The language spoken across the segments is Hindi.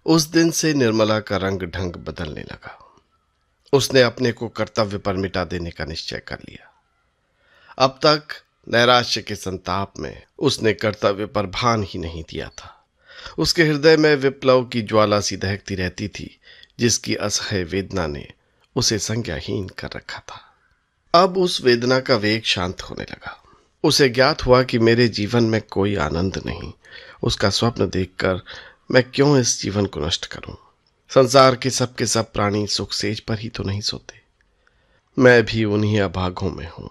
उस दिन से निर्मला का रंग ढंग बदलने लगा। उसने अपने को कर्तव्य पर मिटा देने का निश्चय कर लिया। अब तक नैराश्य के संताप में उसने कर्तव्य पर भान ही नहीं दिया था। उसके हृदय में विप्लव की ज्वाला सी दहकती रहती थी, जिसकी असह्य वेदना ने उसे संज्ञाहीन कर रखा था। अब उस वेदना का वेग शांत होने लगा। उसे ज्ञात हुआ कि मेरे जीवन में कोई आनंद नहीं। उसका स्वप्न देखकर मैं क्यों इस जीवन को नष्ट करूं। संसार के सब प्राणी सुख सेज पर ही तो नहीं सोते। मैं भी उन्हीं अभागों में हूं।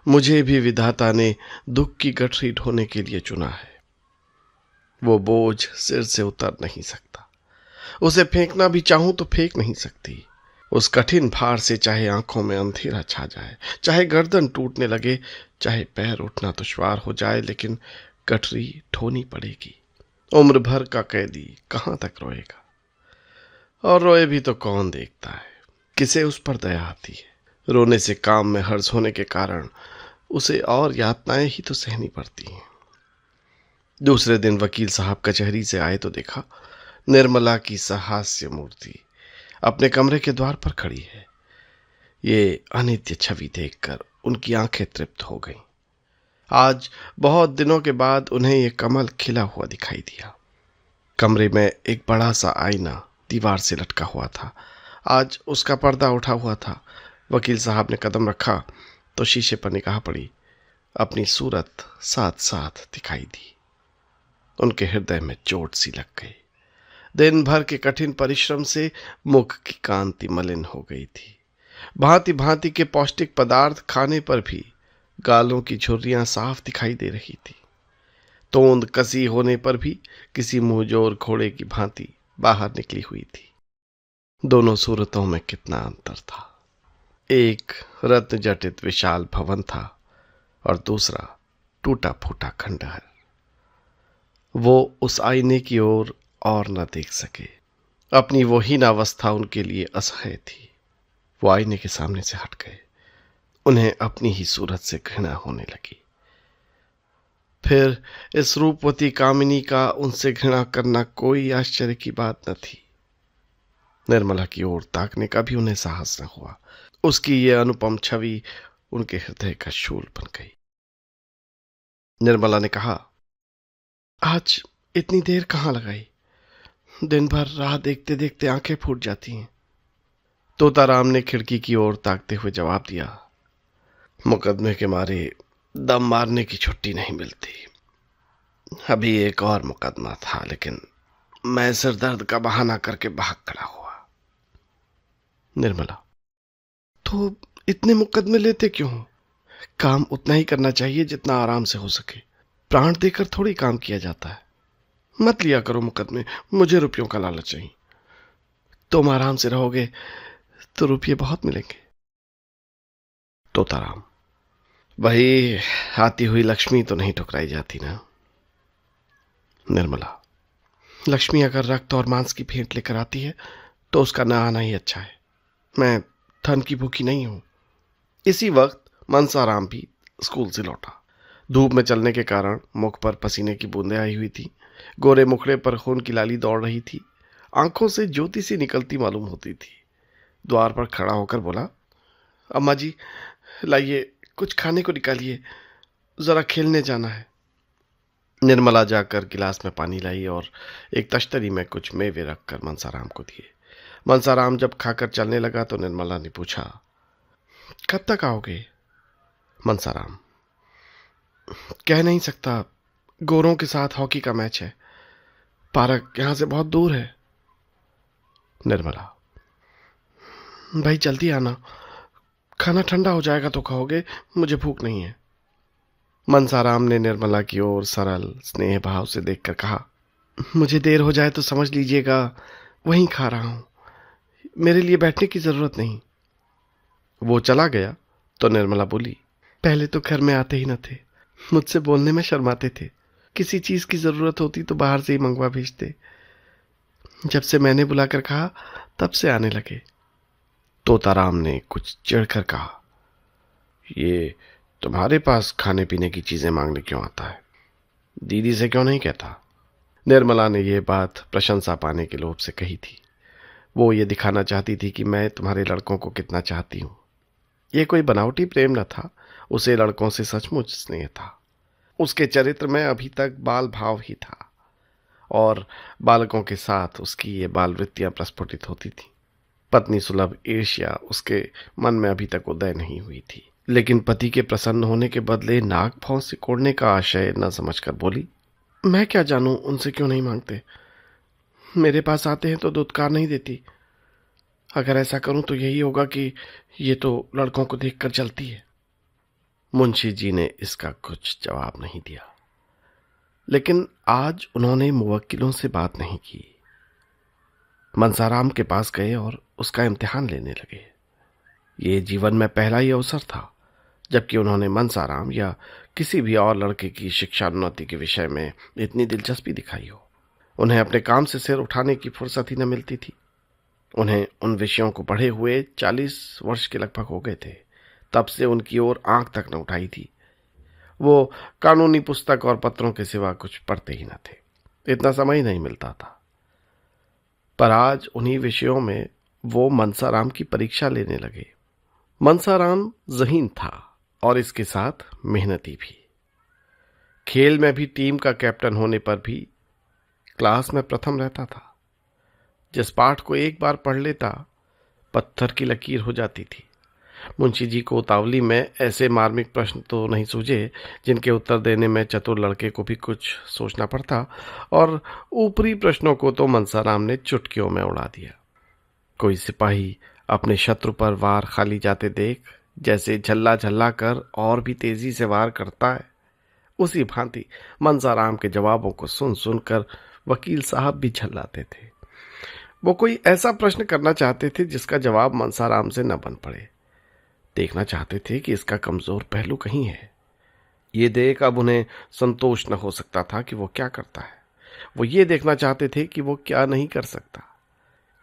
मुझे भी विधाता ने दुख की गठरी ढोने के लिए चुना है। वो बोझ सिर से उतर नहीं सकता। उसे फेंकना भी चाहूं तो फेंक नहीं सकती। उस कठिन भार से चाहे आंखों में अंधेरा छा जाए, चाहे गर्दन टूटने लगे, चाहे पैर उठना दुश्वार हो जाए, लेकिन गठरी ढोनी पड़ेगी। उम्र भर का कैदी कहां तक रोएगा? और रोए भी तो कौन देखता है? किसे उस पर दया आती है? रोने से काम में हर्ज होने के कारण उसे और यातनाएं ही तो सहनी पड़ती हैं। दूसरे दिन वकील साहब कचहरी से आए तो देखा निर्मला की सहास्य मूर्ति अपने कमरे के द्वार पर खड़ी है। ये अनित्य छवि देखकर उनकी आंखें तृप्त हो गईं। आज बहुत दिनों के बाद उन्हें ये कमल खिला हुआ दिखाई दिया। कमरे में एक बड़ा सा आईना दीवार से लटका हुआ था। आज उसका पर्दा उठा हुआ था। वकील साहब ने कदम रखा तो शीशे पर निगाह पड़ी। अपनी सूरत साथ साथ दिखाई दी। उनके हृदय में चोट सी लग गई। दिन भर के कठिन परिश्रम से मुख की कांति मलिन हो गई थी। भांति भांति के पौष्टिक पदार्थ खाने पर भी गालों की झुर्रियां साफ दिखाई दे रही थी। तोंद कसी होने पर भी किसी मुंहजोर घोड़े की भांति बाहर निकली हुई थी। दोनों सूरतों में कितना अंतर था। एक रत्न जटित विशाल भवन था और दूसरा टूटा फूटा खंडहर। वो उस आईने की ओर और न देख सके। अपनी वो हीनावस्था उनके लिए असह्य थी। वो आईने के सामने से हट गए। उन्हें अपनी ही सूरत से घृणा होने लगी। फिर इस रूपवती कामिनी का उनसे घृणा करना कोई आश्चर्य की बात न थी। निर्मला की ओर ताकने का भी उन्हें साहस न हुआ। उसकी ये अनुपम छवि उनके हृदय का शूल बन गई। निर्मला ने कहा, आज इतनी देर कहां लगाई? दिन भर राह देखते देखते आंखें फूट जाती हैं। तोताराम ने खिड़की की ओर ताकते हुए जवाब दिया, मुकदमे के मारे दम मारने की छुट्टी नहीं मिलती। अभी एक और मुकदमा था, लेकिन मैं सिर दर्द का बहाना करके भाग खड़ा हुआ। निर्मला, तो इतने मुकदमे लेते क्यों हो? काम उतना ही करना चाहिए जितना आराम से हो सके। प्राण देकर थोड़ी काम किया जाता है। मत लिया करो मुकदमे। मुझे रुपयों का लालच नहीं। तुम आराम से रहोगे तो रुपये बहुत मिलेंगे। तोताराम, वही आती हुई लक्ष्मी तो नहीं ठुकराई जाती ना। निर्मला, लक्ष्मी अगर रक्त और मांस की भेंट लेकर आती है तो उसका न आना ही अच्छा है। मैं धन की भूखी नहीं हूं। इसी वक्त मनसाराम भी स्कूल से लौटा। धूप में चलने के कारण मुख पर पसीने की बूंदें आई हुई थी। गोरे मुखड़े पर खून की लाली दौड़ रही थी। आंखों से ज्योति सी निकलती मालूम होती थी। द्वार पर खड़ा होकर बोला, अम्मा जी, लाइए कुछ खाने को निकालिए, जरा खेलने जाना है। निर्मला जाकर गिलास में पानी लाई और एक तश्तरी में कुछ मेवे रखकर मनसाराम को दिए। मनसाराम जब खाकर चलने लगा तो निर्मला ने पूछा, कब तक आओगे? मनसाराम, कह नहीं सकता। गोरों के साथ हॉकी का मैच है। पार्क यहां से बहुत दूर है। निर्मला, भाई जल्दी आना। खाना ठंडा हो जाएगा तो कहोगे मुझे भूख नहीं है। मनसाराम ने निर्मला की ओर सरल स्नेह भाव से देखकर कहा, मुझे देर हो जाए तो समझ लीजिएगा, वहीं खा रहा हूं। मेरे लिए बैठने की जरूरत नहीं। वो चला गया तो निर्मला बोली, पहले तो घर में आते ही न थे। मुझसे बोलने में शर्माते थे। किसी चीज की जरूरत होती तो बाहर से ही मंगवा भेजते। जब से मैंने बुलाकर कहा तब से आने लगे। तोताराम ने कुछ चिढ़कर कहा, ये तुम्हारे पास खाने पीने की चीजें मांगने क्यों आता है? दीदी से क्यों नहीं कहता? निर्मला ने यह बात प्रशंसा पाने के लोभ से कही थी। वो ये दिखाना चाहती थी कि मैं तुम्हारे लड़कों को कितना चाहती हूं। यह कोई बनावटी प्रेम न था, उसे लड़कों से सचमुच स्नेह था। उसके चरित्र में अभी तक बाल भाव ही था और बालकों के साथ उसकी ये बाल वृत्तियां प्रस्फुटित होती थी। पत्नी सुलभ ईर्ष्या उसके मन में अभी तक उदय नहीं हुई थी, लेकिन पति के प्रसन्न होने के बदले नाक भौं सिकोड़ने का आशय न समझकर बोली, मैं क्या जानूं उनसे क्यों नहीं मांगते। मेरे पास आते हैं तो दुत्कार नहीं देती। अगर ऐसा करूं तो यही होगा कि ये तो लड़कों को देखकर जलती है। मुंशी जी ने इसका कुछ जवाब नहीं दिया, लेकिन आज उन्होंने मुवक्किलों से बात नहीं की। मनसाराम के पास गए और उसका इम्तिहान लेने लगे। ये जीवन में पहला ही अवसर था जबकि उन्होंने मनसाराम या किसी भी और लड़के की शिक्षाोन्नति के विषय में इतनी दिलचस्पी दिखाई हो। उन्हें अपने काम से सिर उठाने की फुर्सत ही न मिलती थी। उन्हें उन विषयों को पढ़े हुए 40 वर्ष के लगभग हो गए थे। तब से उनकी ओर आंख तक न उठाई थी। वो कानूनी पुस्तक और पत्रों के सिवा कुछ पढ़ते ही न थे। इतना समय ही नहीं मिलता था। पर आज उन्हीं विषयों में वो मनसाराम की परीक्षा लेने लगे। मनसाराम ज़हीन था और इसके साथ मेहनती भी। खेल में भी टीम का कैप्टन होने पर भी क्लास में प्रथम रहता था। जिस पाठ को एक बार पढ़ लेता पत्थर की लकीर हो जाती थी। मुंशी जी को उतावली में ऐसे मार्मिक प्रश्न तो नहीं सूझे जिनके उत्तर देने में चतुर लड़के को भी कुछ सोचना पड़ता, और ऊपरी प्रश्नों को तो मनसाराम ने चुटकियों में उड़ा दिया। कोई सिपाही अपने शत्रु पर वार खाली जाते देख जैसे झल्ला झल्ला कर और भी तेजी से वार करता है, उसी भांति मनसाराम के जवाबों को सुन सुनकर वकील साहब भी झल्लाते थे। वो कोई ऐसा प्रश्न करना चाहते थे जिसका जवाब मनसाराम से न बन पड़े। देखना चाहते थे कि इसका कमजोर पहलू कहीं है। ये देख अब उन्हें संतोष न हो सकता था कि वो क्या करता है। वो ये देखना चाहते थे कि वो क्या नहीं कर सकता।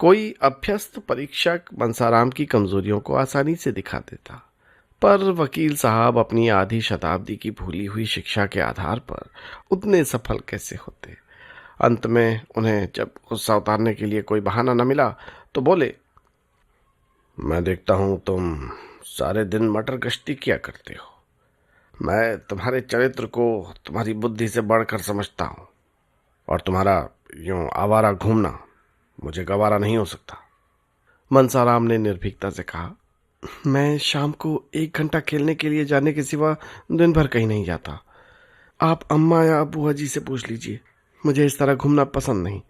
कोई अभ्यस्त परीक्षक मनसाराम की कमजोरियों को आसानी से दिखा देता, पर वकील साहब अपनी आधी शताब्दी की भूली हुई शिक्षा के आधार पर उतने सफल कैसे होते। अंत में उन्हें जब गुस्सा उतारने के लिए कोई बहाना न मिला तो बोले, मैं देखता हूं तुम सारे दिन मटर गश्ती किया करते हो। मैं तुम्हारे चरित्र को तुम्हारी बुद्धि से बढ़कर समझता हूं, और तुम्हारा यूं आवारा घूमना मुझे गवारा नहीं हो सकता। मनसाराम ने निर्भीकता से कहा, मैं शाम को 1 घंटा खेलने के लिए जाने के सिवा दिन भर कहीं नहीं जाता। आप अम्मा या बुआ जी से पूछ लीजिए, मुझे इस तरह घूमना पसंद नहीं।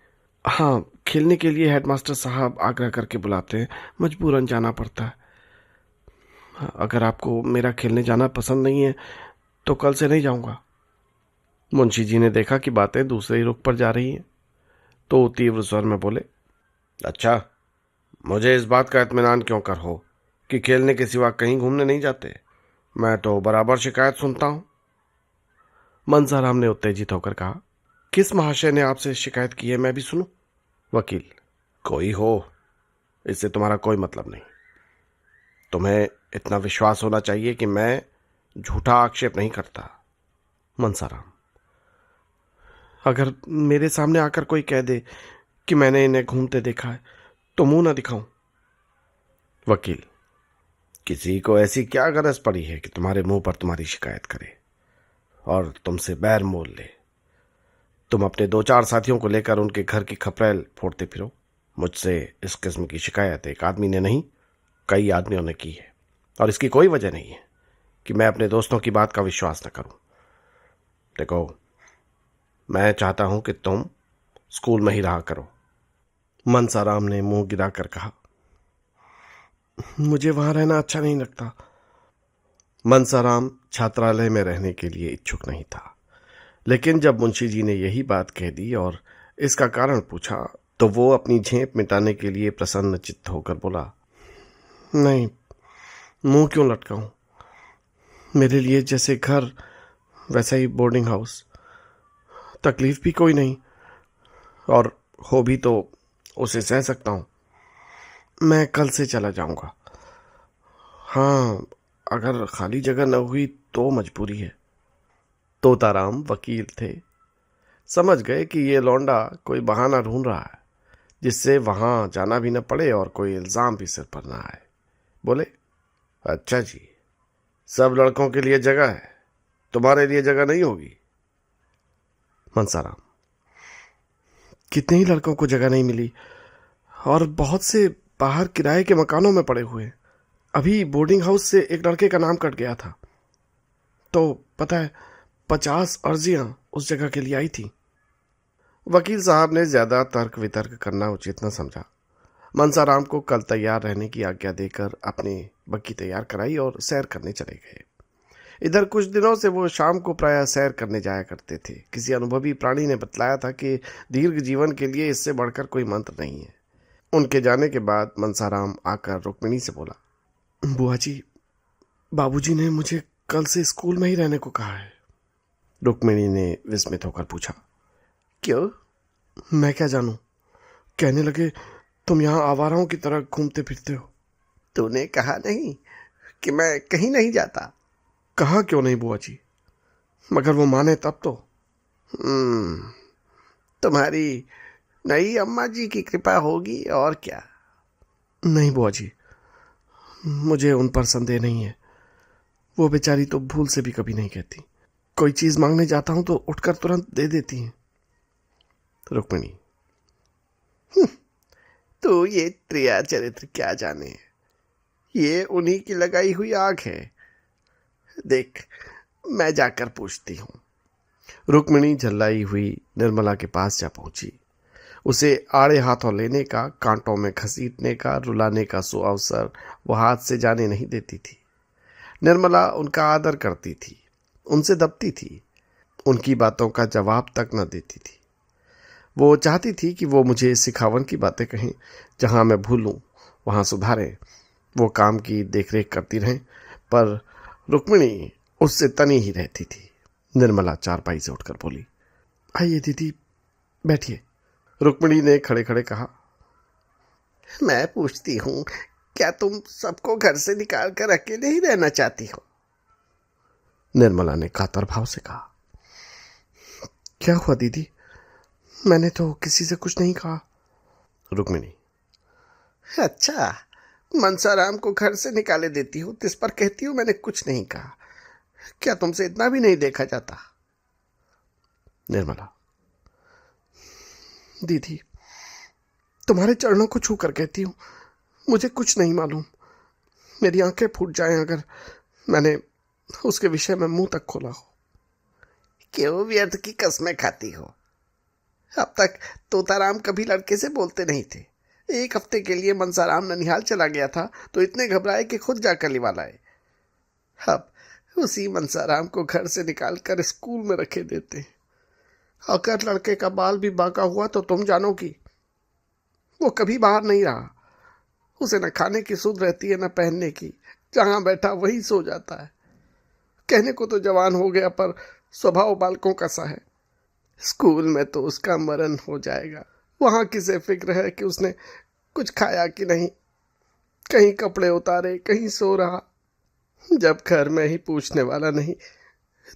हाँ, खेलने के लिए हेडमास्टर साहब आग्रह करके बुलाते हैं, मजबूरन जाना पड़ता है। अगर आपको मेरा खेलने जाना पसंद नहीं है तो कल से नहीं जाऊंगा। मुंशी जी ने देखा कि बातें दूसरे ही रुख पर जा रही हैं, तो तीव्र स्वर में बोले, अच्छा, मुझे इस बात का इत्मीनान क्यों कर हो कि खेलने के सिवा कहीं घूमने नहीं जाते? मैं तो बराबर शिकायत सुनता हूं। मनसाराम ने उत्तेजित होकर कहा, किस महाशय ने आपसे शिकायत की है, मैं भी सुनूं? वकील, कोई हो, इससे तुम्हारा कोई मतलब नहीं। तुम्हें इतना विश्वास होना चाहिए कि मैं झूठा आक्षेप नहीं करता। मनसाराम, अगर मेरे सामने आकर कोई कह दे कि मैंने इन्हें घूमते देखा है तो मुंह ना दिखाऊं। वकील, किसी को ऐसी क्या गरज पड़ी है कि तुम्हारे मुंह पर तुम्हारी शिकायत करे और तुमसे बैर मोल ले? तुम अपने 2-4 साथियों को लेकर उनके घर की खपरेल फोड़ते फिरो। मुझसे इस किस्म की शिकायत एक आदमी ने नहीं, कई आदमियों ने की है, और इसकी कोई वजह नहीं है कि मैं अपने दोस्तों की बात का विश्वास न करूं। देखो, मैं चाहता हूं कि तुम स्कूल में ही रहा करो। मनसाराम ने मुंह गिराकर कहा, मुझे वहां रहना अच्छा नहीं लगता। मनसाराम छात्रालय में रहने के लिए इच्छुक नहीं था, लेकिन जब मुंशी जी ने यही बात कह दी और इसका कारण पूछा तो वो अपनी झेप मिटाने के लिए प्रसन्न चित्त होकर बोला, नहीं, मुंह क्यों लटकाऊं? मेरे लिए जैसे घर वैसा ही बोर्डिंग हाउस। तकलीफ भी कोई नहीं, और हो भी तो उसे सह सकता हूं। मैं कल से चला जाऊंगा। हाँ, अगर खाली जगह न हुई तो मजबूरी है। तोताराम वकील थे। समझ गए कि ये लौंडा कोई बहाना ढूंढ रहा है जिससे वहां जाना भी न पड़े और कोई इल्जाम भी सिर पर ना आए। बोले, अच्छा जी, सब लड़कों के लिए जगह है, तुम्हारे लिए जगह नहीं होगी? मनसाराम, कितने ही लड़कों को जगह नहीं मिली और बहुत से बाहर किराए के मकानों में पड़े हुए। अभी बोर्डिंग हाउस से एक लड़के का नाम कट गया था, तो पता है 50 अर्जियां उस जगह के लिए आई थी। वकील साहब ने ज्यादा तर्क वितर्क करना उचित न समझा। मनसाराम को कल तैयार रहने की आज्ञा देकर अपनी बग्गी तैयार कराई और सैर करने चले गए। इधर कुछ दिनों से वो शाम को प्रायः सैर करने जाया करते थे। किसी अनुभवी प्राणी ने बतलाया था कि दीर्घ जीवन के लिए इससे बढ़कर कोई मंत्र नहीं है। उनके जाने के बाद मनसाराम आकर रुक्मिणी से बोला, बुआ जी, बाबूजी ने मुझे कल से स्कूल में ही रहने को कहा है। रुक्मिणी ने विस्मित होकर पूछा, क्यों? मैं क्या जानूं। कहने लगे, तुम यहाँ आवाराओं की तरह घूमते फिरते हो। तूने कहा नहीं कि मैं कहीं नहीं जाता? कहा क्यों नहीं बुआ जी, मगर वो माने तब तो। तुम्हारी नई अम्मा जी की कृपा होगी और क्या। नहीं बुआ जी, मुझे उन पर संदेह नहीं है। वो बेचारी तो भूल से भी कभी नहीं कहती। कोई चीज मांगने जाता हूं तो उठकर तुरंत दे देती हैं। रुक्मिणी, तो ये त्रिया चरित्र क्या जाने, ये उन्हीं की लगाई हुई आग है। देख, मैं जाकर पूछती हूँ। रुक्मिणी झल्लाई हुई निर्मला के पास जा पहुंची। उसे आड़े हाथों लेने का, कांटों में घसीटने का, रुलाने का सुअवसर वो हाथ से जाने नहीं देती थी। निर्मला उनका आदर करती थी, उनसे दबती थी, उनकी बातों का जवाब तक न देती थी। वो चाहती थी कि वो मुझे सिखावन की बातें कहें, जहां मैं भूलूं वहां सुधारें, वो काम की देखरेख करती रहें, पर रुक्मिणी उससे तनी ही रहती थी। निर्मला चारपाई से उठकर बोली, आइए दीदी, बैठिए। रुक्मिणी ने खड़े खड़े कहा, मैं पूछती हूँ, क्या तुम सबको घर से निकाल कर अकेले ही रहना चाहती हो? निर्मला ने कातर भाव से कहा, क्या हुआ दीदी, मैंने तो किसी से कुछ नहीं कहा। रुक्मिणी, अच्छा, मनसाराम को घर से निकाले देती हूँ, तिस पर कहती हूँ मैंने कुछ नहीं कहा। क्या तुमसे इतना भी नहीं देखा जाता? निर्मला, दीदी, तुम्हारे चरणों को छू कर कहती हूँ, मुझे कुछ नहीं मालूम। मेरी आंखें फूट जाएं अगर मैंने उसके विषय में मुंह तक खोला हो। क्यों व्यर्थ की कस्में खाती हो? अब तक तोताराम कभी लड़के से बोलते नहीं थे। एक हफ्ते के लिए मनसाराम ननिहाल चला गया था तो इतने घबराए कि खुद जाकर लिवा लाए। अब उसी मनसाराम को घर से निकालकर स्कूल में रखे देते। अगर लड़के का बाल भी बांका हुआ तो तुम जानो कि वो कभी बाहर नहीं रहा। उसे न खाने की सुध रहती है न पहनने की, जहां बैठा वही सो जाता है। कहने को तो जवान हो गया पर स्वभाव बालकों का सा है। स्कूल में तो उसका मरण हो जाएगा, वहां किसे फिक्र है कि उसने कुछ खाया कि नहीं। कहीं कपड़े उतारे, कहीं सो रहा। जब घर में ही पूछने वाला नहीं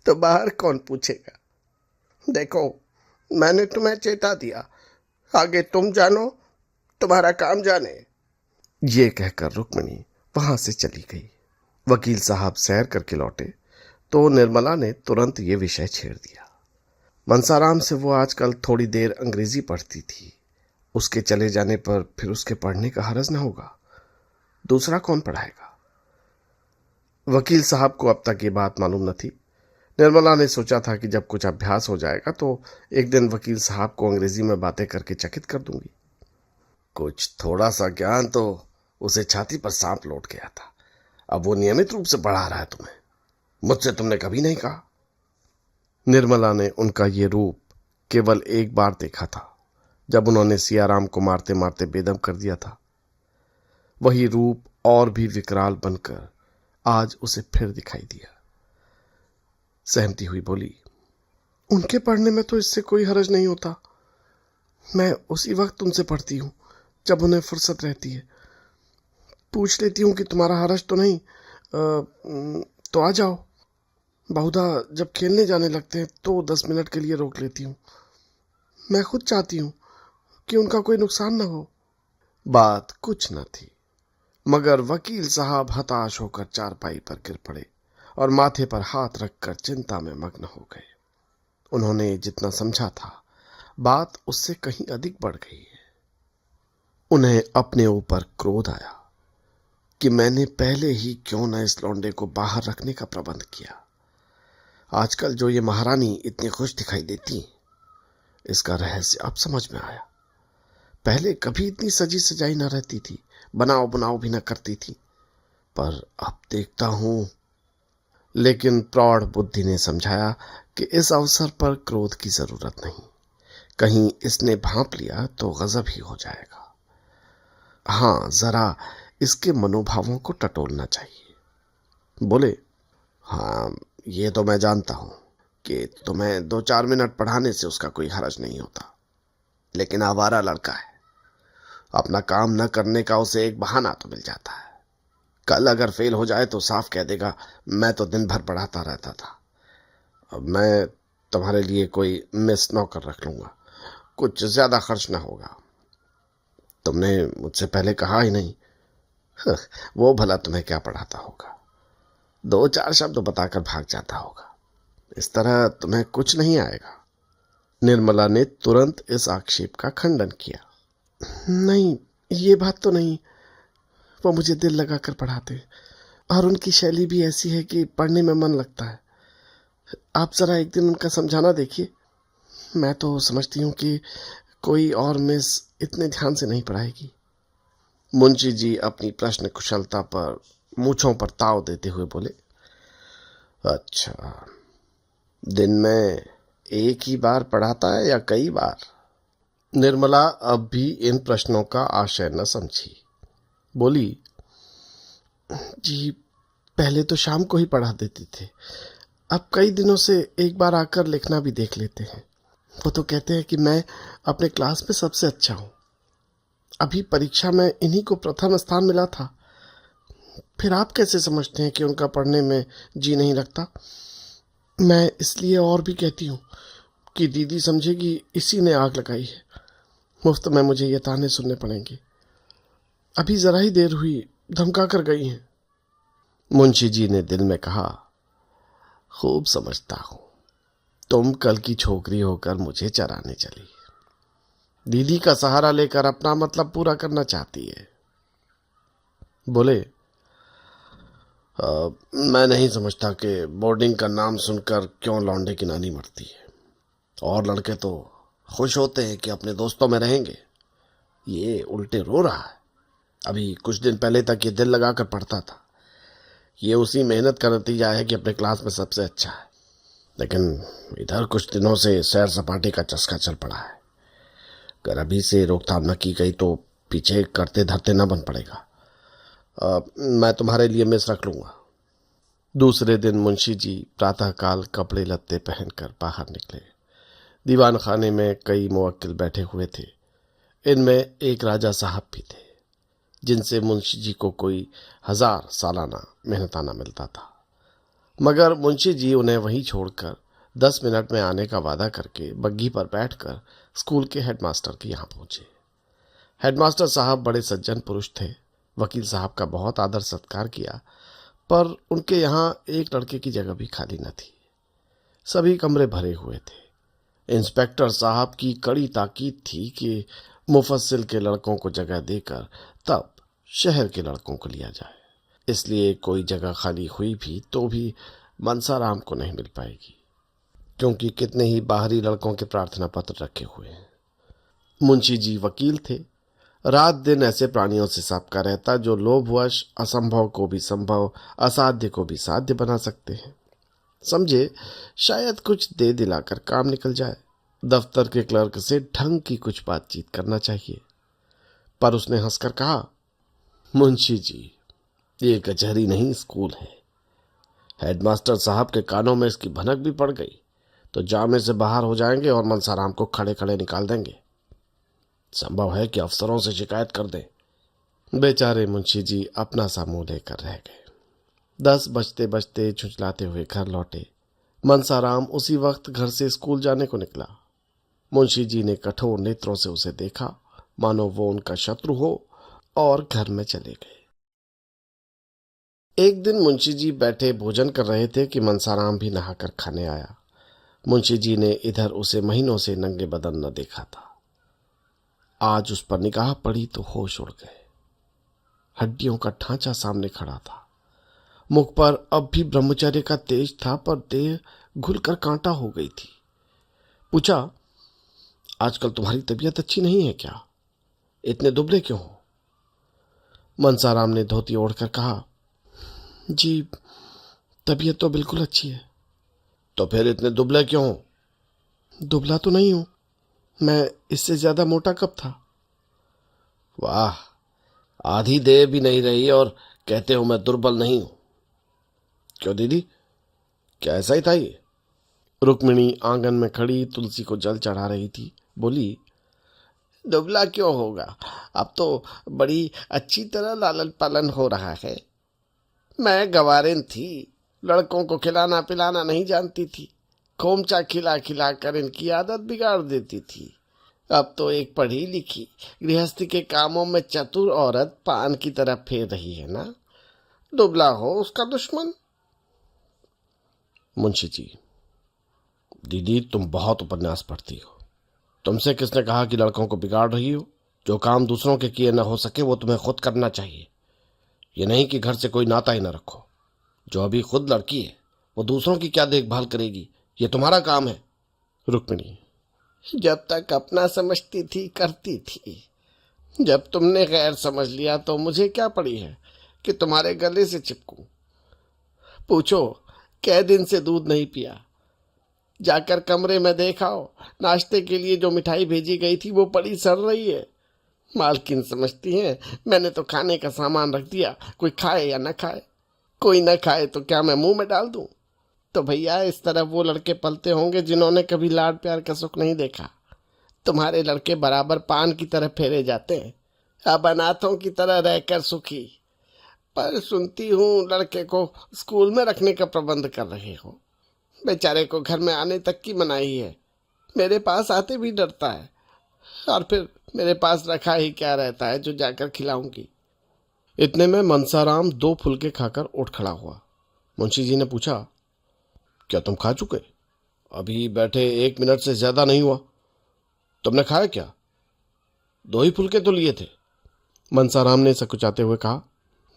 तो बाहर कौन पूछेगा? देखो, मैंने तुम्हें चेता दिया, आगे तुम जानो, तुम्हारा काम जाने। ये कहकर रुक्मिणी वहां से चली गई। वकील साहब सैर करके लौटे तो निर्मला ने तुरंत ये विषय छेड़ दिया। मनसाराम से वो आजकल थोड़ी देर अंग्रेजी पढ़ती थी। उसके चले जाने पर फिर उसके पढ़ने का हरज न होगा, दूसरा कौन पढ़ाएगा? वकील साहब को अब तक ये बात मालूम न थी। निर्मला ने सोचा था कि जब कुछ अभ्यास हो जाएगा तो एक दिन वकील साहब को अंग्रेजी में बातें करके चकित कर दूंगी। कुछ थोड़ा सा ज्ञान तो उसे छाती पर सांप लौट गया था। अब वो नियमित रूप से पढ़ा रहा है तुम्हें, मुझसे तुमने कभी नहीं कहा। निर्मला ने उनका ये रूप केवल एक बार देखा था, जब उन्होंने सियाराम को मारते मारते बेदम कर दिया था। वही रूप और भी विकराल बनकर आज उसे फिर दिखाई दिया। सहमती हुई बोली, उनके पढ़ने में तो इससे कोई हरज नहीं होता। मैं उसी वक्त उनसे पढ़ती हूँ जब उन्हें फुर्सत रहती है। पूछ लेती हूँ कि तुम्हारा हरज तो नहीं, तो आ जाओ। बहुधा जब खेलने जाने लगते हैं तो 10 मिनट के लिए रोक लेती हूँ। मैं खुद चाहती हूँ कि उनका कोई नुकसान न हो। बात कुछ न थी, मगर वकील साहब हताश होकर चारपाई पर गिर पड़े और माथे पर हाथ रखकर चिंता में मग्न हो गए। उन्होंने जितना समझा था, बात उससे कहीं अधिक बढ़ गई है। उन्हें अपने ऊपर क्रोध आया कि मैंने पहले ही क्यों न इस लौंडे को बाहर रखने का प्रबंध किया। आजकल जो ये महारानी इतनी खुश दिखाई देती, इसका रहस्य अब समझ में आया। पहले कभी इतनी सजी सजाई न रहती थी, बनाव बनाव भी न करती थी, पर अब देखता हूं। लेकिन प्रौढ़ बुद्धि ने समझाया कि इस अवसर पर क्रोध की जरूरत नहीं। कहीं इसने भांप लिया तो गजब ही हो जाएगा। हाँ, जरा इसके मनोभावों को टटोलना चाहिए। बोले, हाँ, ये तो मैं जानता हूं कि तुम्हें 2-4 मिनट पढ़ाने से उसका कोई हर्ज नहीं होता, लेकिन आवारा लड़का है। अपना काम न करने का उसे एक बहाना तो मिल जाता है। कल अगर फेल हो जाए तो साफ कह देगा, मैं तो दिन भर पढ़ाता रहता था। अब मैं तुम्हारे लिए कोई मिस नौकर रख लूंगा, कुछ ज्यादा खर्च ना होगा। तुमने मुझसे पहले कहा ही नहीं। वो भला तुम्हें क्या पढ़ाता होगा, 2-4 शब्द बताकर भाग जाता होगा। इस तरह तुम्हें कुछ नहीं आएगा। निर्मला ने तुरंत इस आक्षेप का खंडन किया। नहीं, ये बात तो नहीं। वो मुझे दिल लगाकर पढ़ाते और उनकी शैली भी ऐसी है कि पढ़ने में मन लगता है। आप जरा एक दिन उनका समझाना देखिए। मैं तो समझती हूँ कि कोई और मिस इतने ध्यान से नहीं पढ़ाएगी। मुंशी जी अपनी प्रश्न कुशलता पर मूंछों पर ताव देते हुए बोले, अच्छा, दिन में एक ही बार पढ़ाता है या कई बार? निर्मला अब भी इन प्रश्नों का आशय न समझी। बोली, जी, पहले तो शाम को ही पढ़ा देते थे, अब कई दिनों से एक बार आकर लिखना भी देख लेते हैं। वो तो कहते हैं कि मैं अपने क्लास में सबसे अच्छा हूँ। अभी परीक्षा में इन्हीं को प्रथम स्थान मिला था। फिर आप कैसे समझते हैं कि उनका पढ़ने में जी नहीं लगता? मैं इसलिए और भी कहती हूँ कि दीदी समझेगी इसी ने आग लगाई है। मुफ्त में मुझे ये ताने सुनने पड़ेंगे। अभी जरा ही देर हुई, धमका कर गई हैं। मुंशी जी ने दिल में कहा, खूब समझता हूं, तुम कल की छोकरी होकर मुझे चराने चली, दीदी का सहारा लेकर अपना मतलब पूरा करना चाहती है। बोले, मैं नहीं समझता कि बोर्डिंग का नाम सुनकर क्यों लौंडे की नानी मरती है। और लड़के तो खुश होते हैं कि अपने दोस्तों में रहेंगे, ये उल्टे रो रहा है। अभी कुछ दिन पहले तक ये दिल लगाकर पढ़ता था। ये उसी मेहनत का नतीजा है कि अपने क्लास में सबसे अच्छा है। लेकिन इधर कुछ दिनों से सैर सपाटे का चस्का चल पड़ा है। अगर अभी से रोकथाम न की गई तो पीछे करते धरते न बन पड़ेगा। मैं तुम्हारे लिए मेस रख लूंगा। दूसरे दिन मुंशी जी प्रातःकाल कपड़े लत्ते पहनकर बाहर निकले। दीवान खाने में कई मुवक्किल बैठे हुए थे। इनमें एक राजा साहब भी थे, जिनसे मुंशी जी को कोई 1000 सालाना मेहनताना मिलता था। मगर मुंशी जी उन्हें वहीं छोड़कर 10 मिनट में आने का वादा करके बग्घी पर बैठकर स्कूल के हेडमास्टर के यहाँ पहुंचे। हेडमास्टर साहब बड़े सज्जन पुरुष थे। वकील साहब का बहुत आदर सत्कार किया, पर उनके यहाँ एक लड़के की जगह भी खाली न थी। सभी कमरे भरे हुए थे। इंस्पेक्टर साहब की कड़ी ताकीद थी कि मुफस्सिल के लड़कों को जगह देकर तब शहर के लड़कों को लिया जाए। इसलिए कोई जगह खाली हुई भी तो भी मनसाराम को नहीं मिल पाएगी, क्योंकि कितने ही बाहरी लड़कों के प्रार्थना पत्र रखे हुए हैं। मुंशी जी वकील थे। रात दिन ऐसे प्राणियों से सबका रहता जो लोभवश असंभव को भी संभव, असाध्य को भी साध्य बना सकते हैं। समझे, शायद कुछ दे दिलाकर काम निकल जाए। दफ्तर के क्लर्क से ढंग की कुछ बातचीत करना चाहिए। पर उसने हंसकर कहा, मुंशी जी, ये कचहरी नहीं स्कूल है। हेडमास्टर साहब के कानों में इसकी भनक भी पड़ गई तो जामे से बाहर हो जाएंगे और मनसाराम को खड़े खड़े निकाल देंगे। संभव है कि अफसरों से शिकायत कर दें। बेचारे मुंशी जी अपना सा मुंह लेकर रह गए। 10 बजते बजते झुंझलाते हुए घर लौटे। मनसाराम उसी वक्त घर से स्कूल जाने को निकला। मुंशी जी ने कठोर नेत्रों से उसे देखा, मानो वो उनका शत्रु हो, और घर में चले गए। एक दिन मुंशी जी बैठे भोजन कर रहे थे कि मनसाराम भी नहाकर खाने आया। मुंशी जी ने इधर उसे महीनों से नंगे बदन न देखा था। आज उस पर निगाह पड़ी तो होश उड़ गए। हड्डियों का ढांचा सामने खड़ा था। मुख पर अब भी ब्रह्मचर्य का तेज था, पर देह घुलकर कांटा हो गई थी। पूछा, आजकल तुम्हारी तबीयत अच्छी नहीं है क्या? इतने दुबले क्यों हो? मनसाराम ने धोती ओढ़कर कहा, जी तबीयत तो बिल्कुल अच्छी है। तो फिर इतने दुबले क्यों हो? दुबला तो नहीं हूं, मैं इससे ज्यादा मोटा कब था? वाह, आधी देह भी नहीं रही और कहते हो मैं दुर्बल नहीं हूं। क्यों दीदी, क्या ऐसा ही था ये? रुक्मिणी आंगन में खड़ी तुलसी को जल चढ़ा रही थी। बोली, दुबला क्यों होगा, अब तो बड़ी अच्छी तरह लालन पालन हो रहा है। मैं गवारेन थी, लड़कों को खिलाना पिलाना नहीं जानती थी। खोमचा खिला खिला कर इनकी आदत बिगाड़ देती थी। अब तो एक पढ़ी लिखी गृहस्थी के कामों में चतुर औरत पान की तरह फेर रही है ना। दुबला हो उसका दुश्मन। मुंशी जी, दीदी तुम बहुत उपन्यास पढ़ती हो। तुमसे किसने कहा कि लड़कों को बिगाड़ रही हो? जो काम दूसरों के किए न हो सके वो तुम्हें खुद करना चाहिए। ये नहीं कि घर से कोई नाता ही न रखो। जो अभी खुद लड़की है वो दूसरों की क्या देखभाल करेगी? ये तुम्हारा काम है। रुक्मिणी, जब तक अपना समझती थी करती थी। जब तुमने गैर समझ लिया तो मुझे क्या पड़ी है कि तुम्हारे गले से चिपकूं। पूछो, कै दिन से दूध नहीं पिया। जाकर कमरे में देखाओ, नाश्ते के लिए जो मिठाई भेजी गई थी वो पड़ी सड़ रही है। मालकिन समझती हैं मैंने तो खाने का सामान रख दिया, कोई खाए या न खाए। कोई न खाए तो क्या मैं मुंह में डाल दूं? तो भैया इस तरह वो लड़के पलते होंगे जिन्होंने कभी लाड प्यार का सुख नहीं देखा। तुम्हारे लड़के बराबर पान की तरह फेरे जाते हैं, अब अनाथों की तरह रहकर सुखी। पर सुनती हूँ लड़के को स्कूल में रखने का प्रबंध कर रहे हो। बेचारे को घर में आने तक की मनाही है। मेरे पास आते भी डरता है, और फिर मेरे पास रखा ही क्या रहता है जो जाकर खिलाऊंगी। इतने में मनसाराम 2 फुलके खाकर उठ खड़ा हुआ। मुंशी जी ने पूछा, क्या तुम खा चुके? अभी बैठे 1 मिनट से ज्यादा नहीं हुआ। तुमने खाया क्या? 2 ही फुलके तो लिए थे। मनसाराम ने सकुचाते हुए कहा,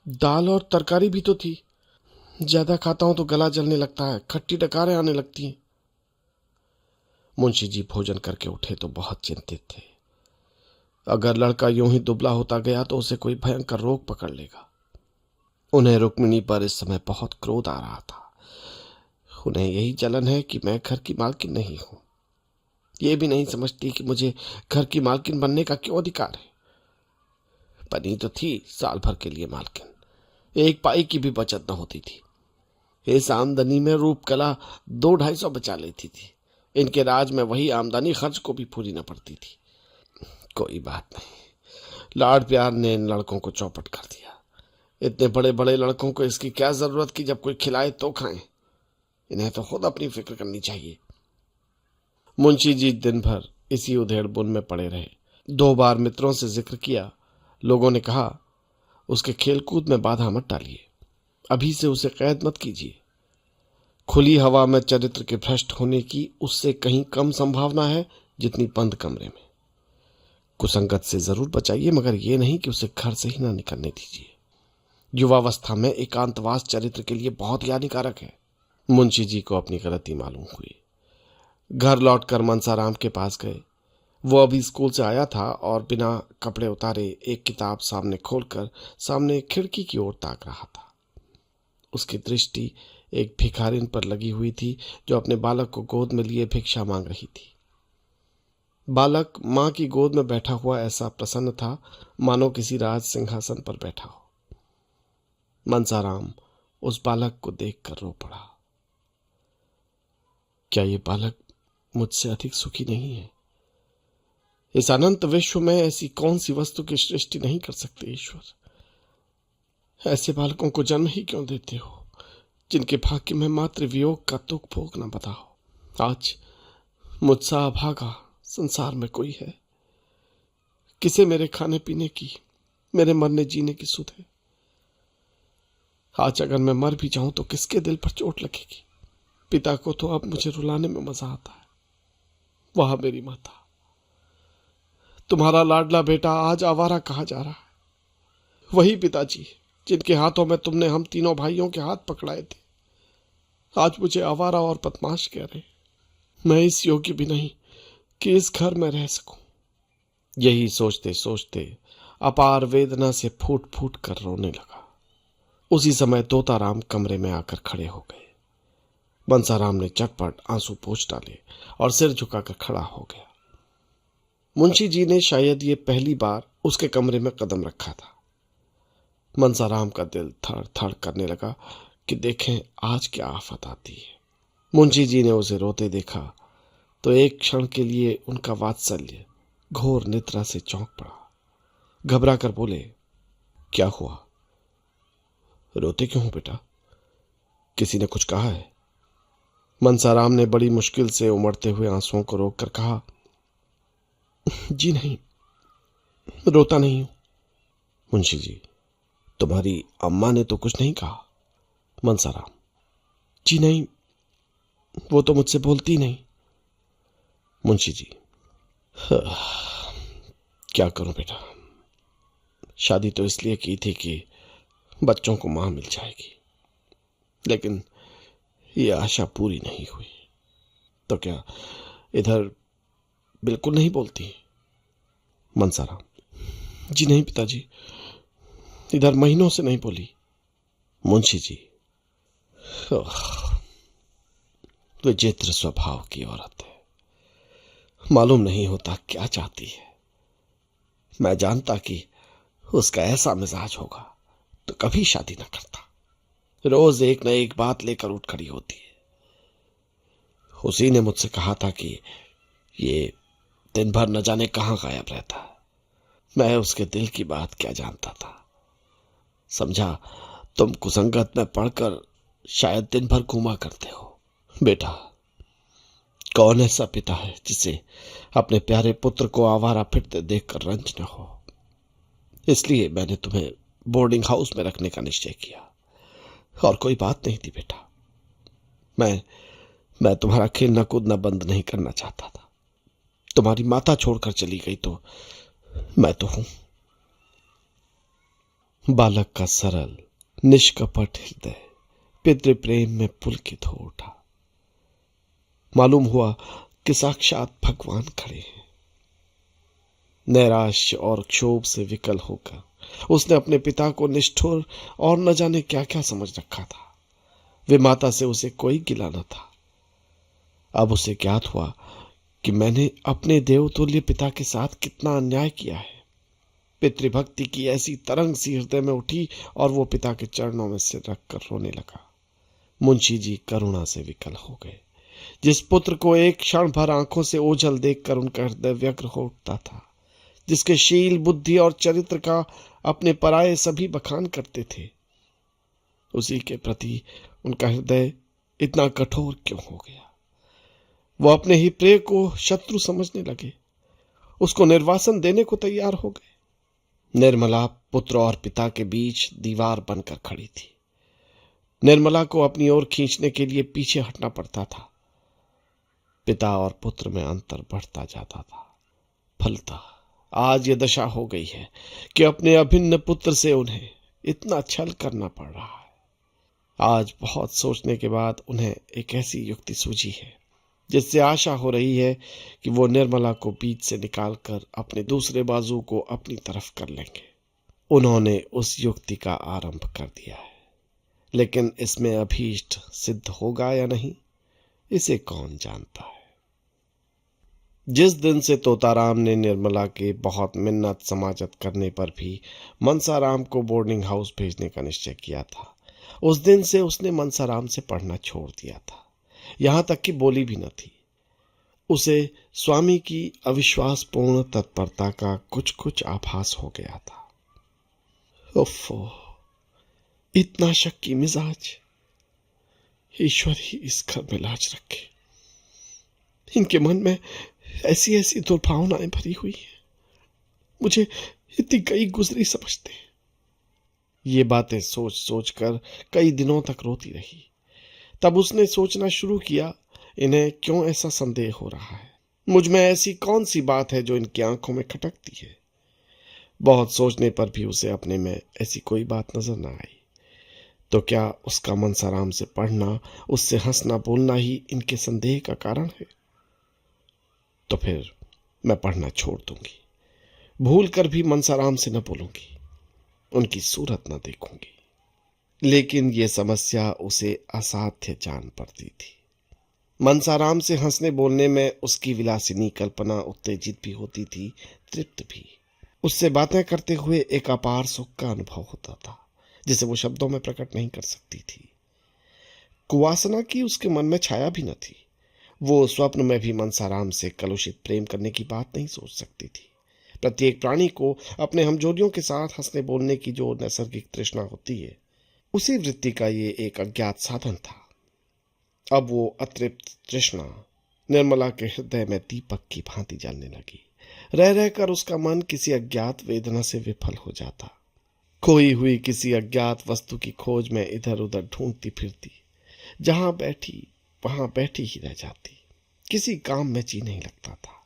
दाल और तरकारी भी तो थी। ज्यादा खाता हूं तो गला जलने लगता है, खट्टी डकारें आने लगती हैं। मुंशी जी भोजन करके उठे तो बहुत चिंतित थे। अगर लड़का यूं ही दुबला होता गया तो उसे कोई भयंकर रोग पकड़ लेगा। उन्हें रुक्मिणी पर इस समय बहुत क्रोध आ रहा था। उन्हें यही जलन है कि मैं घर की मालकिन नहीं हूं। ये भी नहीं समझती कि मुझे घर की मालकिन बनने का क्यों अधिकार है। बनी तो थी साल भर के लिए मालकिन, 1 पाई की भी बचत न होती थी। इस आमदनी में रूपकला 200-250 बचा लेती थी। इनके राज में वही आमदनी खर्च को भी पूरी न पड़ती थी। कोई बात नहीं, लाड प्यार ने इन लड़कों को चौपट कर दिया। इतने बड़े बड़े लड़कों को इसकी क्या जरूरत कि जब कोई खिलाए तो खाएं। इन्हें तो खुद अपनी फिक्र करनी चाहिए। मुंशी जी दिन भर इसी उधेड़ बुन में पड़े रहे। 2 बार मित्रों से जिक्र किया। लोगों ने कहा, उसके खेलकूद में बाधा मत डालिए, अभी से उसे कैद मत कीजिए। खुली हवा में चरित्र के भ्रष्ट होने की उससे कहीं कम संभावना है जितनी बंद कमरे में। कुसंगत से जरूर बचाइए, मगर ये नहीं कि उसे घर से ही ना निकलने दीजिए। युवावस्था में एकांतवास चरित्र के लिए बहुत हानिकारक है। मुंशी जी को अपनी गलती मालूम हुई। घर लौटकर मनसाराम के पास गए। वो अभी स्कूल से आया था और बिना कपड़े उतारे एक किताब सामने खोलकर सामने खिड़की की ओर ताक रहा था। उसकी दृष्टि एक भिखारिन पर लगी हुई थी जो अपने बालक को गोद में लिए भिक्षा मांग रही थी। बालक मां की गोद में बैठा हुआ ऐसा प्रसन्न था मानो किसी राज सिंहासन पर बैठा हो। मनसाराम उस बालक को देखकर रो पड़ा। क्या ये बालक मुझसे अधिक सुखी नहीं है? इस अनंत विश्व में ऐसी कौन सी वस्तु की सृष्टि नहीं कर सकते ईश्वर? ऐसे बालकों को जन्म ही क्यों देते हो जिनके भाग्य में मात्र वियोग का दुख भोगना बता हो। आज मुझसा अभागा संसार में कोई है? किसे मेरे खाने पीने की, मेरे मरने जीने की सुध है? आज अगर मैं मर भी जाऊं तो किसके दिल पर चोट लगेगी? पिता को तो अब मुझे रुलाने में मजा आता है। वह मेरी माता, तुम्हारा लाडला बेटा आज आवारा कहा जा रहा है। वही पिताजी जिनके हाथों में तुमने हम तीनों भाइयों के हाथ पकड़ाए थे, आज मुझे आवारा और बदमाश कह रहे। मैं इस योग्य भी नहीं कि इस घर में रह सकूं। यही सोचते सोचते अपार वेदना से फूट फूट कर रोने लगा। उसी समय तोताराम कमरे में आकर खड़े हो गए। बंसाराम ने चटपट आंसू पोंछ डाले और सिर झुकाकर खड़ा हो गया। मुंशी जी ने शायद ये पहली बार उसके कमरे में कदम रखा था। बंसाराम का दिल थड़ थड़ करने लगा कि देखें आज क्या आफत आती है। मुंशी जी ने उसे रोते देखा तो एक क्षण के लिए उनका वात्सल्य घोर निद्रा से चौंक पड़ा। घबरा कर बोले, क्या हुआ? रोते क्यों हो बेटा? किसी ने कुछ कहा है? बंसाराम ने बड़ी मुश्किल से उमड़ते हुए आंसुओं को रोककर कहा, जी नहीं, रोता नहीं हूं। मुंशी जी, तुम्हारी अम्मा ने तो कुछ नहीं कहा? बंसाराम, जी नहीं, वो तो मुझसे बोलती नहीं। मुंशी जी, क्या करूं बेटा, शादी तो इसलिए की थी कि बच्चों को मां मिल जाएगी, लेकिन ये आशा पूरी नहीं हुई। तो क्या इधर बिल्कुल नहीं बोलती? बंसाराम, जी नहीं पिताजी, इधर महीनों से नहीं बोली। मुंशी जी, विचित्र स्वभाव की औरत है, मालूम नहीं होता क्या चाहती है। मैं जानता कि उसका ऐसा मिजाज होगा तो कभी शादी न करता। रोज एक न एक बात लेकर उठ खड़ी होती है। उसी ने मुझसे कहा था कि ये दिन भर न जाने कहां गायब रहता है। मैं उसके दिल की बात क्या जानता था। समझा तुम कुसंगत में पढ़कर शायद दिन भर घूमा करते हो। बेटा, कौन ऐसा पिता है जिसे अपने प्यारे पुत्र को आवारा फिरते देखकर रंज न हो। इसलिए मैंने तुम्हें बोर्डिंग हाउस में रखने का निश्चय किया, और कोई बात नहीं थी बेटा। मैं तुम्हारा खेलना कूदना बंद नहीं करना चाहता था। तुम्हारी माता छोड़कर चली गई तो मैं तो हूं। बालक का सरल निष्कपट हृदय पितृ प्रेम में पुलकित हो उठा। मालूम हुआ कि साक्षात भगवान खड़े हैं। नैराश्य और क्षोभ से विकल होकर उसने अपने पिता को निष्ठुर और न जाने क्या क्या समझ रखा था। वे माता से उसे कोई गिला न था। अब उसे ज्ञात हुआ कि मैंने अपने देवतुल्य पिता के साथ कितना अन्याय किया है। पितृभक्ति की ऐसी तरंग सी हृदय में उठी और वो पिता के चरणों में सिर रखकर रोने लगा। मुंशी जी करुणा से विकल हो गए। जिस पुत्र को एक क्षण भर आंखों से ओझल देखकर उनका हृदय व्यग्र हो उठता था, जिसके शील, बुद्धि और चरित्र का अपने पराये सभी बखान करते थे, उसी के प्रति उनका हृदय इतना कठोर क्यों हो गया? वो अपने ही प्रिय को शत्रु समझने लगे, उसको निर्वासन देने को तैयार हो गए। निर्मला पुत्र और पिता के बीच दीवार बनकर खड़ी थी। निर्मला को अपनी ओर खींचने के लिए पीछे हटना पड़ता था। पिता और पुत्र में अंतर बढ़ता जाता था। फलतः आज ये दशा हो गई है कि अपने अभिन्न पुत्र से उन्हें इतना छल करना पड़ रहा है। आज बहुत सोचने के बाद उन्हें एक ऐसी युक्ति सूझी है जिससे आशा हो रही है कि वो निर्मला को बीच से निकालकर अपने दूसरे बाजू को अपनी तरफ कर लेंगे। उन्होंने उस युक्ति का आरंभ कर दिया है, लेकिन इसमें अभीष्ट सिद्ध होगा या नहीं, इसे कौन जानता है। जिस दिन से तोताराम ने निर्मला के बहुत मिन्नत समाजत करने पर भी मनसाराम को बोर्डिंग हाउस भेजने का निश्चय किया था, उस दिन से उसने मनसाराम से पढ़ना छोड़ दिया था। यहां तक कि बोली भी न थी। उसे स्वामी की अविश्वासपूर्ण तत्परता का कुछ कुछ आभास हो गया था। उफ़्फ़ो, इतना शक्की मिजाज! ईश्वर ही इस घर में लाज रखे। इनके मन में ऐसी ऐसी दुर्भावनाएं भरी हुई है, मुझे इतनी कई गुजरी समझते हैं। ये बातें सोच सोच कर कई दिनों तक रोती रही। तब उसने सोचना शुरू किया, इन्हें क्यों ऐसा संदेह हो रहा है, मुझ में ऐसी कौन सी बात है जो इनकी आंखों में खटकती है। बहुत सोचने पर भी उसे अपने में ऐसी कोई बात नजर न आई। तो क्या उसका मनसाराम से पढ़ना, उससे हंसना बोलना ही इनके संदेह का कारण है? तो फिर मैं पढ़ना छोड़ दूंगी, भूल कर भी मनसाराम से न बोलूंगी, उनकी सूरत न देखूंगी। लेकिन यह समस्या उसे असाध्य जान पड़ती थी। मनसाराम से हंसने बोलने में उसकी विलासिनी कल्पना उत्तेजित भी होती थी, तृप्त भी। उससे बातें करते हुए एक अपार सुख का अनुभव होता था, जिसे वो शब्दों में प्रकट नहीं कर सकती थी। कुवासना की उसके मन में छाया भी न थी। वो स्वप्न में भी मनसाराम से कलुषित प्रेम करने की बात नहीं सोच सकती थी। प्रत्येक प्राणी को अपने हमजोलियों के साथ हंसने बोलने की जो नैसर्गिक तृष्णा होती है, उसी वृत्ति का ये एक अज्ञात साधन था। अब वो अतृप्त तृष्णा निर्मला के हृदय में दीपक की भांति जलने लगी। रह रहकर उसका मन किसी अज्ञात वेदना से विफल हो जाता। खोई हुई किसी अज्ञात वस्तु की खोज में इधर उधर ढूंढती फिरती, जहां बैठी वहां बैठी ही रह जाती। किसी काम में जी नहीं लगता था।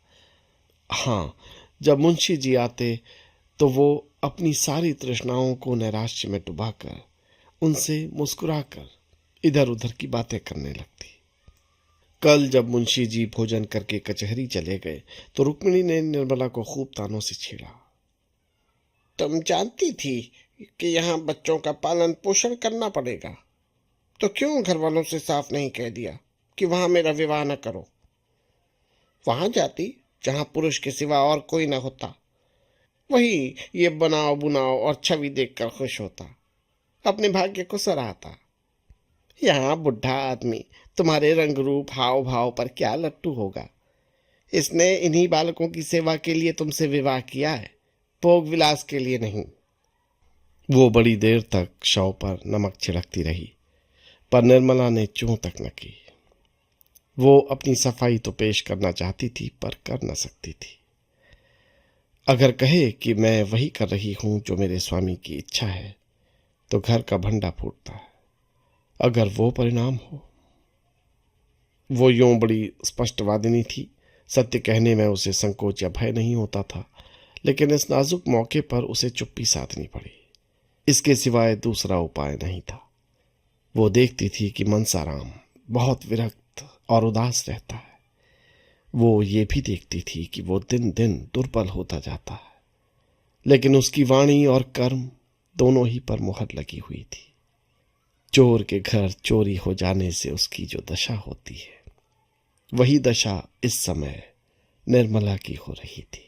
हाँ, जब मुंशी जी आते तो वो अपनी सारी तृष्णाओं को नैराश्य में डुबाकर उनसे मुस्कुराकर इधर उधर की बातें करने लगती। कल जब मुंशी जी भोजन करके कचहरी चले गए तो रुक्मिणी ने निर्मला को खूब तानों से छेड़ा। तुम जानती थी कि यहाँ बच्चों का पालन पोषण करना पड़ेगा, तो क्यों घर वालों से साफ नहीं कह दिया कि वहां मेरा विवाह न करो? वहां जाती जहां पुरुष के सिवा और कोई न होता, वही ये बनाओ बुनाओ और छवि देखकर खुश होता, अपने भाग्य को सराहता। यहाँ बुढ़ा आदमी तुम्हारे रंग रूप हाव भाव पर क्या लट्टू होगा। इसने इन्हीं बालकों की सेवा के लिए तुमसे विवाह किया है, भोग विलास के लिए नहीं। वो बड़ी देर तक शव पर नमक छिड़कती रही, पर निर्मला ने चूं तक न की। वो अपनी सफाई तो पेश करना चाहती थी, पर कर न सकती थी। अगर कहे कि मैं वही कर रही हूं जो मेरे स्वामी की इच्छा है, तो घर का भंडा फूटता है। अगर वो परिणाम हो। वो यूं बड़ी स्पष्टवादिनी थी, सत्य कहने में उसे संकोच या भय नहीं होता था, लेकिन इस नाजुक मौके पर उसे चुप्पी साधनी पड़ी। इसके सिवाय दूसरा उपाय नहीं था। वो देखती थी कि मनसाराम बहुत विरक्त और उदास रहता है। वो ये भी देखती थी कि वो दिन दिन दुर्बल होता जाता है, लेकिन उसकी वाणी और कर्म दोनों ही पर मुहर लगी हुई थी। चोर के घर चोरी हो जाने से उसकी जो दशा होती है, वही दशा इस समय निर्मला की हो रही थी।